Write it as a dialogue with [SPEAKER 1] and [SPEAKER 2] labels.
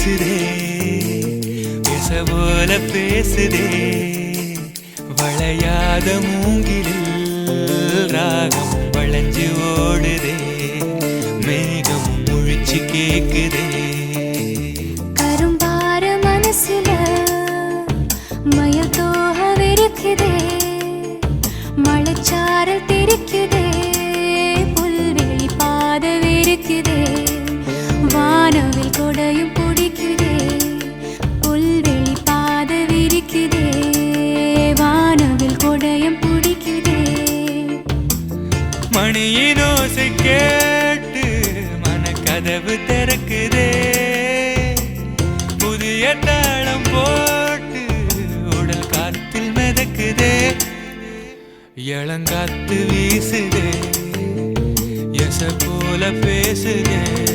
[SPEAKER 1] வீசுதே பேச போல பேசுதே வளையாத மூங்கிலில் ராகம் வளைஞ்சு ஓடுதே மேகம் முழிச்சு கேக்குதே
[SPEAKER 2] கரும்பார மனசுல மயில் தோகவிருக்குதே மழைச்சாரல் தெரிக்குதே புல்வெளி பாதவிருக்குதே வானவில் கொடையும் பிடிக்குதே புல்வெளி பாதவிருக்குதே வானவில் கொடையும் பிடிக்குதே
[SPEAKER 1] மணியின் ஓசை கேட்டு மனக்கதவு திறக்குதே புதிய தாளம் போட்டு உடல் காத்தில் மிதக்குதே இளங்காத்து வீசுதே எச போல பேசுதே